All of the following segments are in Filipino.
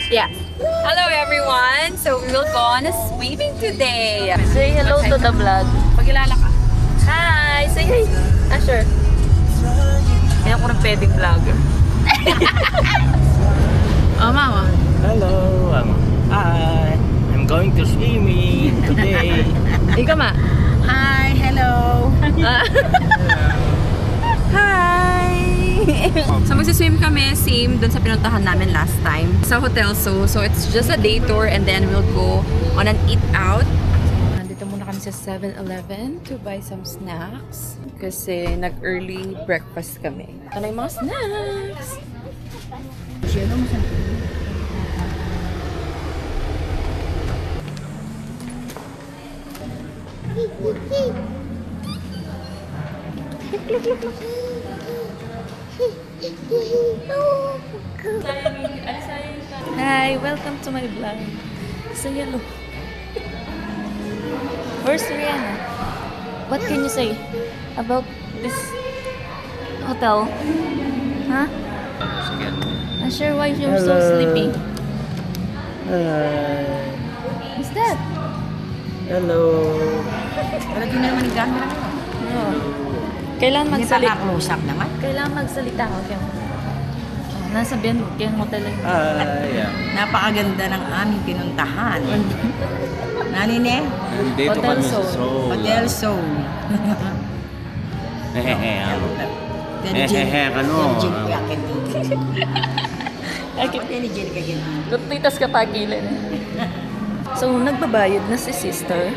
Yeah. Hello everyone! So we will go on a swimming today. Say hello to the vlog. Pagkilala ka. Hi! Say hi! Ah, sure. Kaya ko ng pwedeng vlogger. Oh, mama. Hello, hi. I'm going to swimming today. Ikaw ma. Hi, hello. Hi! So magsiswim kami, same dun sa pinuntahan namin last time sa Hotel So. So it's just a day tour and then we'll go on an eat out. Nandito muna kami sa 7-Eleven to buy some snacks kasi nag-early breakfast kami. Ito na yung mga snacks! Hi, welcome to my vlog. Say hello. Where's Rihanna? What can you say about this hotel? Huh? I'm sure why you're so sleepy. What's that? Hello. Palagi na naman yung camera mo. No. Kailangan magsalita. Close up naman. Kailangan magsalita. Okay. Oh, nasa Bian Hotel lang. Yeah. Napakaganda ng aming pinuntahan. Nanine? Nandito Hotel kami sa Seoul. Seoul. Hotel Seoul. Tutitas ka pagilan. So, nagbabayad na si sister.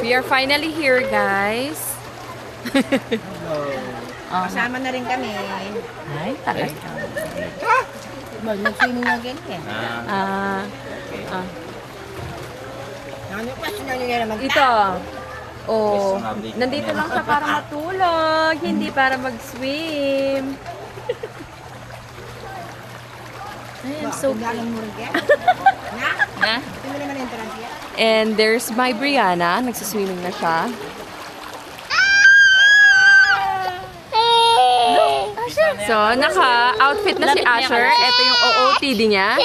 We are finally here, guys. Kasama na rin kami. Ay, taray. Mag-swimming na ganyan. Ano question na nyo naman? Ito. Oh, nandito lang siya para matulog, hindi para mag-swim. Ay, I'm so Galang mo rin kaya? Na? Ha? Ito mo naman yung transfer? And there's my Brianna, nagsaswimming na siya. So, naka-outfit na si Asher. Ito yung OOTD niya.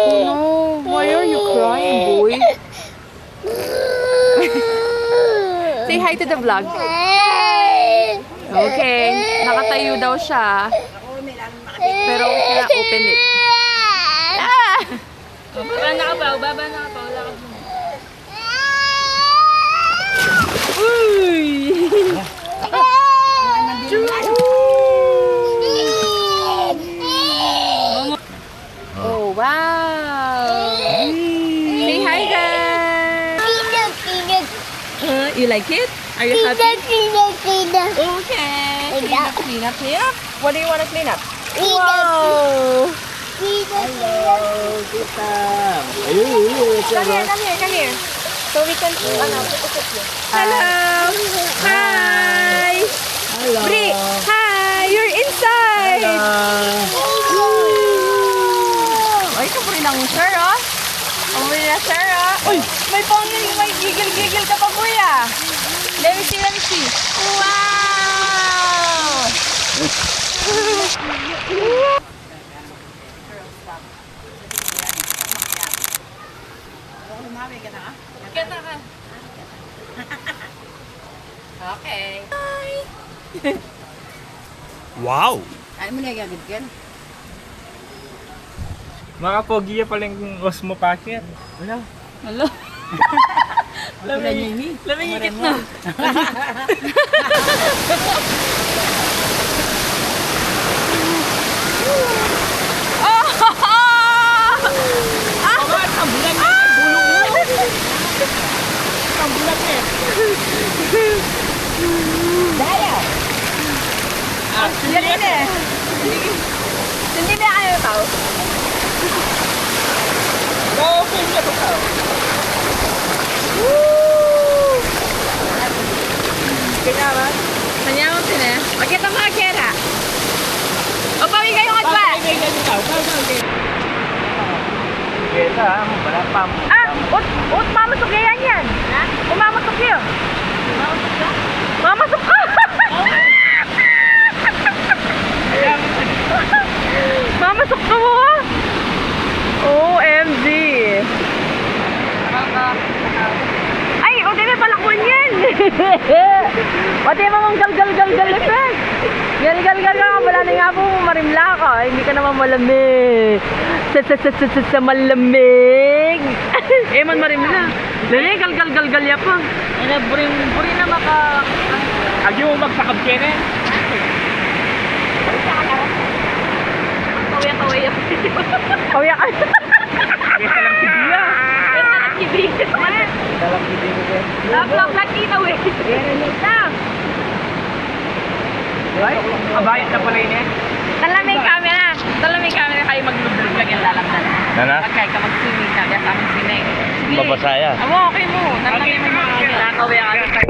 Oh no, why are you crying, boy? Say hi to the vlog. Okay, nakatayo daw siya. Pero we cannot open it. Baba na ka pa, baba na ka pa. Wala ka pa. Uy! Oh, wow! Say hi, guys! You like it? Are you happy? Okay. Clean up, clean up, clean up. What do you want to clean up? Wow! Come here. So we can, put you. Hello! Hi! Hello. Bri! Hi! You're inside! Ay, ito po rin ang sir, oh. Ang rin na sir, oh. Uy! May gigil-gigil ka pa, kuya. Let me see, let me see. Wow! Kita ka. Okay. Wow! Ano mo na gagawin yan? Mga pogi pala yung Osmo Packet. Wala. Hello? Laming ikit na. Hindi na ayaw tao. Kailangan? Manyaw sila. Magkita mga kera. O pawi kayo katwa. Kesa, wala pa. Ut mamasok yan yan. Ha? Umamasok yun. Mamasok ka? Pati mong gal effect. Gal ka. Wala na nga po marimla ka. Hindi ka naman malamig. Sa malamig. Man marimla. Dali, gal ya pa. Buri na maka... Agi mo magsakab ka na. Kawaya. Kawya ka. Kesa lang si Bia. Lak kita weh. Ay, kabayat na pala yun eh. Talamig camera kayo mag-vlog lang yung lalamnan. Nana? Pagkaya ka mag-swimming ka, kaya sa amin swimming. Sige. Babasaya. Amo, okay mo. Nalamig mo mga nakakawaya ka.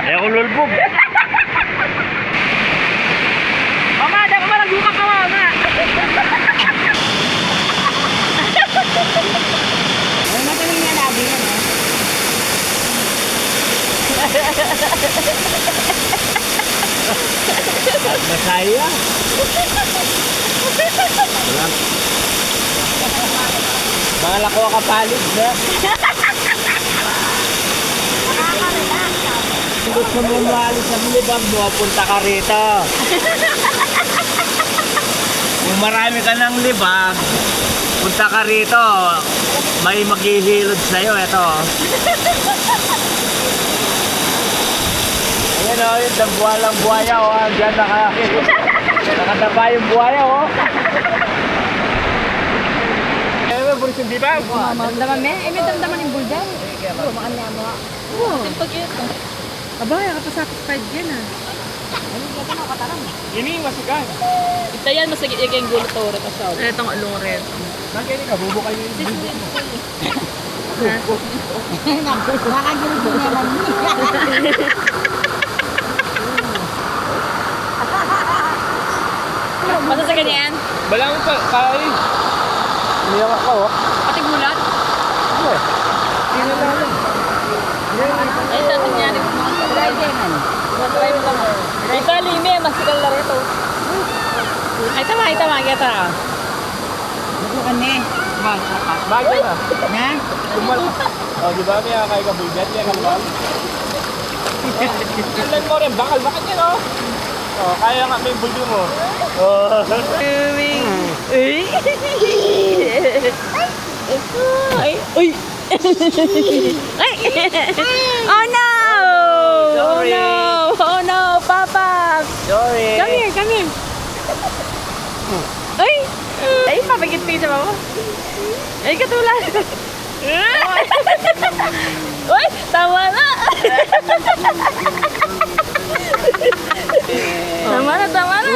Eh ako lulbog. Mama, dahil ko malagbuka ka, mama. Ay, mataling nga labi yan, eh. Masaya. Mga lako kapalig na. Kung gusto mo maalis sa libang mo, punta ka rito. Kung marami ka ng libang, punta ka rito. May maghihilod sa'yo, eto. Ayan o, yung dambuhalang buhaya o. Diyan nakadaba yung buhaya o. Ano ba, Boris, hindi ba? Damdaman me? May damdaman yung buldan. Abay, kapasatisfied yan ah. Ini, masigan. Itayan mo sa yung gulo to rin siya. Itong aluret. Nagkini ka, bubukay yung video mo. Nakagilid na naman niya. Basta sa ganyan? Balang pa, kay. Umiyak ako, oh. Patig mulat? Sino lang? Ay, dati niya rin. Matry mo lang. Ito, lime. Masikal na rito. Ay, tama. Kita. Bukan niya. Bagay na. Na? Tumal. Oh, di ba kaya kay kabulgat yan ang bal? Ilan mo rin, bakal yan, oh. Oh, kaya nga may bulyo mo. Oh. Ay! Uy! Ay! Oh no! Sorry. Oh no! Papa! Sorry. Come here! Ay! Ay, papagit sa mama. Ay, katulad. Uy! Tama na! Tama na! Tama na!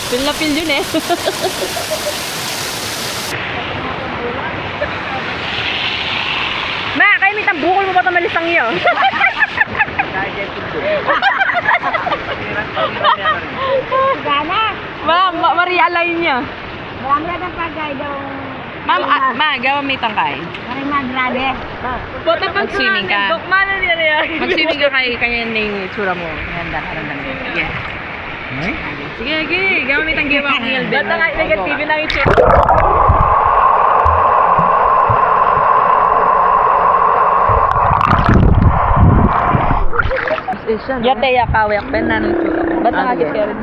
Pil na pil yun eh. Ma, kayo may tambukol mo ba ito malisang iyo? Gana. Ma-realign niya. Marami na ng pagay daw. Ma, gawa may tangkay. Maring magrabe. Mag-swimming ka. Mag-swimming ka kay kanya yung itsura mo. Ganda. Yes. Sige. Gawa may tanggiwa kong yelbe. Bata nga, negative na itsura. Yate ya kawayak penan. Bata nga git kaya rin.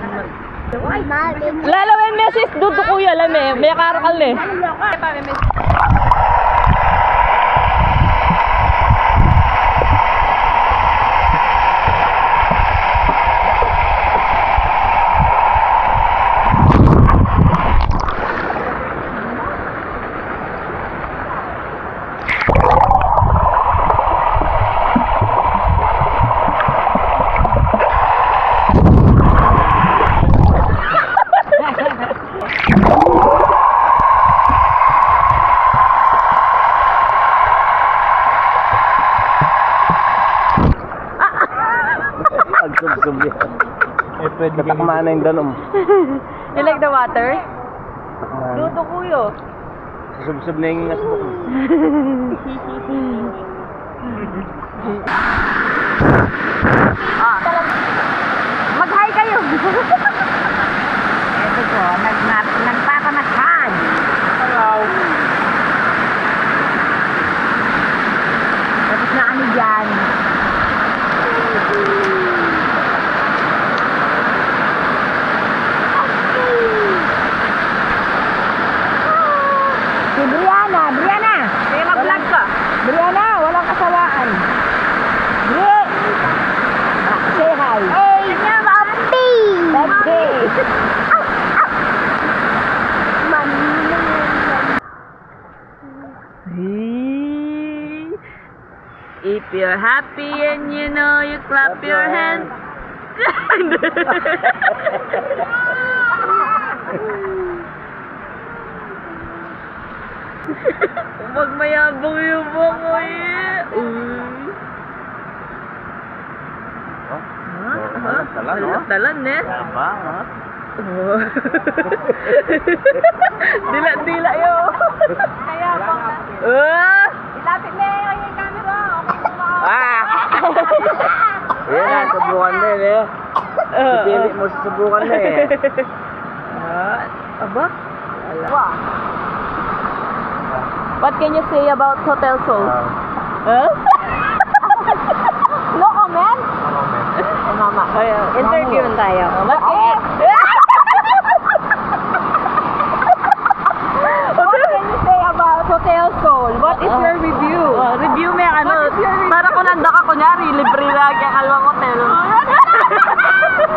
Lalawen meses dudu kuya lame. May karakal ne. Pagsubsub yan. Eh, pwede katakmaan na yung danom. You like the water? Takmaan. Dudu kuyo. Susubsob na yung nasbok mo. Mag-hi kayo! Ito po, nagpapamassage. Hello. Tapos na kami dyan. Si Brianna, Kaya mag-vlog ka! Brianna, walang kasawaan. Bri! Say hi. Hey, Papi! Papi! If you're happy and you know you clap your hands. Huwag mayabang yung bango eh. Talan eh. Aba, ha? Dila yo. Kaya pa nga. Ilapit na yung camera. Ah! Yan, subukan na eh. Pipilit mo sa subukan na eh. Aba? What can you say about Hotel Seoul? Huh? No comment? Mama, interview tayo. What can you say about Hotel Seoul? What is your review? Review may ano, para kung nanda ka kunyari, libre lagi ang kalawang hotel.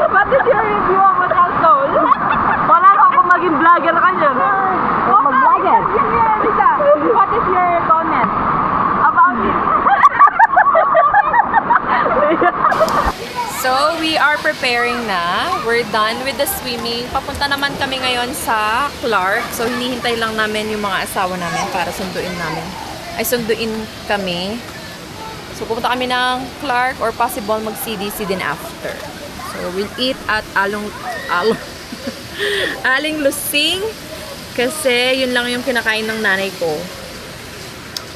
What is your review of Hotel Seoul? Wala na ako maging vlogger ka dyan. Mag-vlogger. What is your comment about it? So, we are preparing na. We're done with the swimming. Papunta naman kami ngayon sa Clark. So, hinihintay lang namin yung mga asawa namin para sunduin kami. So, pupunta kami ng Clark or possible mag-CDC din after. So, we'll eat at Aling Lusing kasi yun lang yung kinakain ng nanay ko.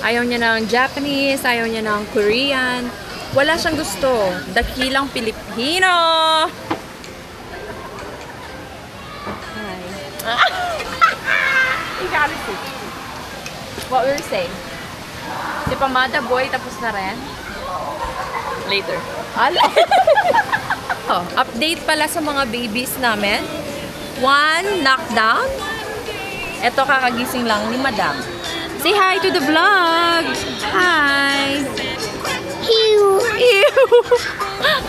Ayaw niya ng Japanese, ayaw niya ng Korean. Wala siyang gusto. Dakilang Pilipino! Hi. You got it. What we were saying? Si Pamada Boy, tapos na rin? Later. Oh, update pala sa mga babies namin. One knockdown. Ito kakagising lang ni Madam. Say hi to the vlog! Hi! Ew!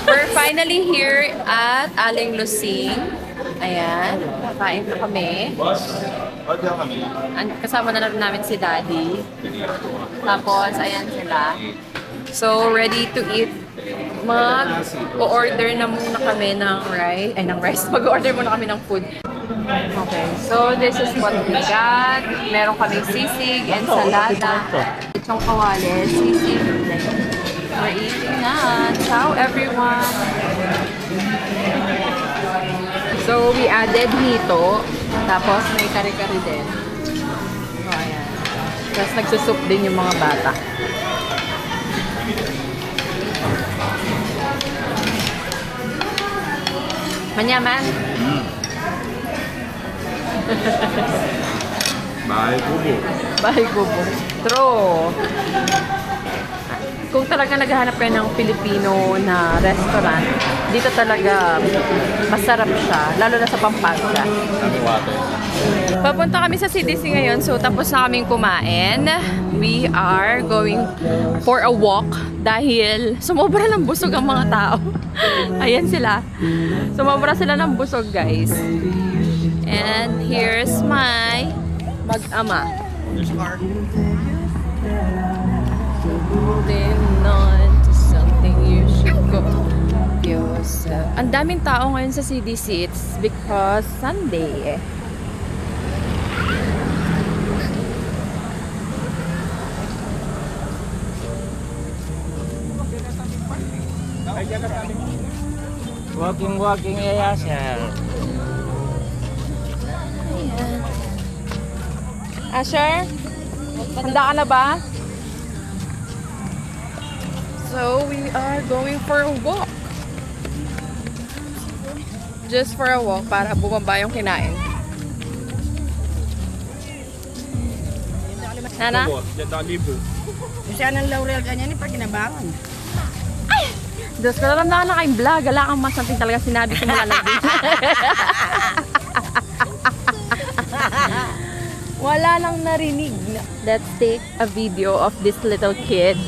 We're finally here at Aling Lusing. Ayan, kakain na kami. Kasama na rin namin si Daddy. Tapos, ayan sila. So, ready to eat. Mag-order na muna kami ng rice. Mag-order muna kami ng food. Okay, so this is what we got. Meron kami sisig, ensalada, itong kawali, sisig. We're eating na. Ciao, everyone! So, we added hito. Tapos, may kare-kare din. So, ayan. Tapos, nagsusup din yung mga bata. Manyaman? Bahay kubo. Bahay kubo. True. Kung talaga naghahanap kayo ng Filipino na restaurant, dito talaga masarap siya, lalo na sa Pampanga. Papunta kami sa CDC ngayon, so tapos na kaming kumain. We are going for a walk dahil sumobra ng busog ang mga tao. Ayan sila. Sumobra sila ng busog, guys. And here's my mag-ama. Holding on to something you should go yourself. Ang daming tao ngayon sa CDC. It's because Sunday. Walking yayasan. Asher? Handa ka na ba? So, we are going for a walk. Just for a walk para bumaba yung kinain. Nana? Siya ng laurel ganyan ni pag kinabangon. Diyos ko, naramdaman na kayong vlog. Wala kang mas something talaga sinabi simula lang din. Wala lang narinig. Let's take a video of this little kid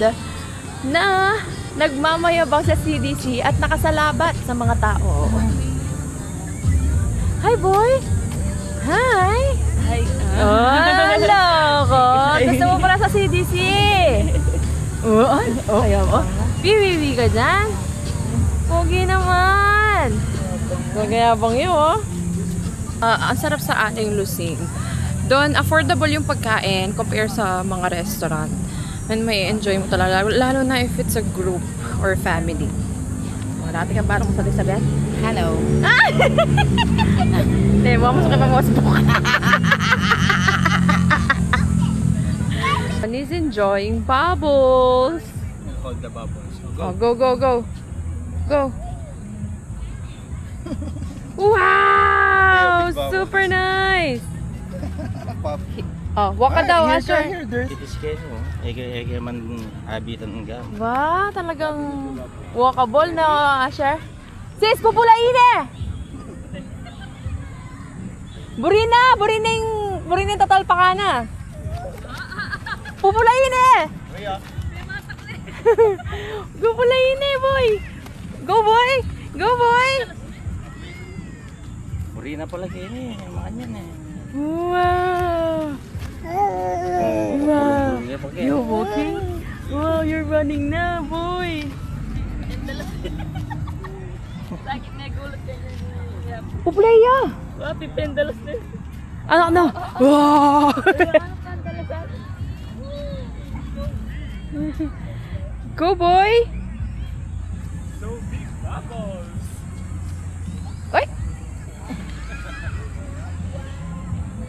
na nagmamayabang sa CDC at nakasalabat sa mga tao. Hi, boy! Hi! Hi. Oh, hello ko! Gusto mo pala sa CDC? Ayaw mo? Piwiwi ka dyan? Pogi naman! Magayabang yun, oh. Ang sarap sa ating lusing. Doon, affordable yung pagkain compare sa mga restaurant. And may enjoy mo talaga. Lalo na if it's a group or family. Dati ka parang sa Elizabeth? Hello. Hindi, mo sa kay pang-Facebook. And he's enjoying bubbles. Hold the bubbles. Oh, go, go, go. Go. Wow! Super nice! Oh, walk ka daw, Asher. It is kayo. Ege man habitan nga. Wow, talagang walkable na, Asher. Sis, pupulain eh! Burina yung tatalpakana. Pupulain eh! Pupulain eh, boy! Go, boy! Go, boy! Puri na pala kayo eh. Makanyan eh. Wow! Wow! You're walking? Wow, you're running na, boy! Puplaya! Happy pendalos na. Anak na! Wow! Go, boy! Oy!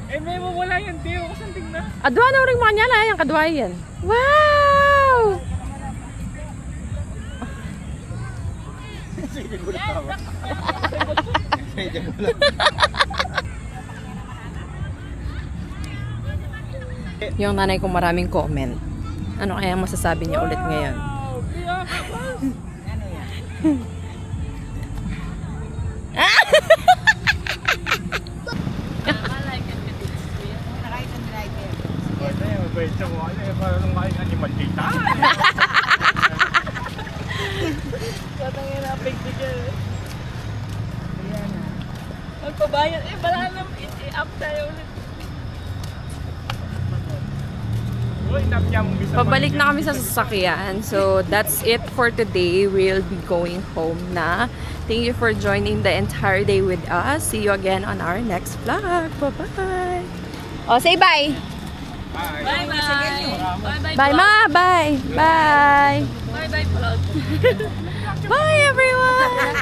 Eh, may mawala yan, Tio. Kasanting na. Adwa na rin mga nyala, yung kadway yan. Wow! Yung nanay ko maraming comment. Ano kaya masasabi niya ulit ngayon? Mabait siya mo. Ano eh, parang nung kain animal data. Katangin na picture. Magpabayan. Bala naman. I-up tayo ulit. Uy, napya mong bisa. Pabalik na kami sa sasakyan. So, that's it for today. We'll be going home na. Thank you for joining the entire day with us. See you again on our next vlog. Bye-bye! Oh, say bye! Bye-bye. Bye, Ma! Bye! Bye! Bye-bye vlog. Bye, everyone!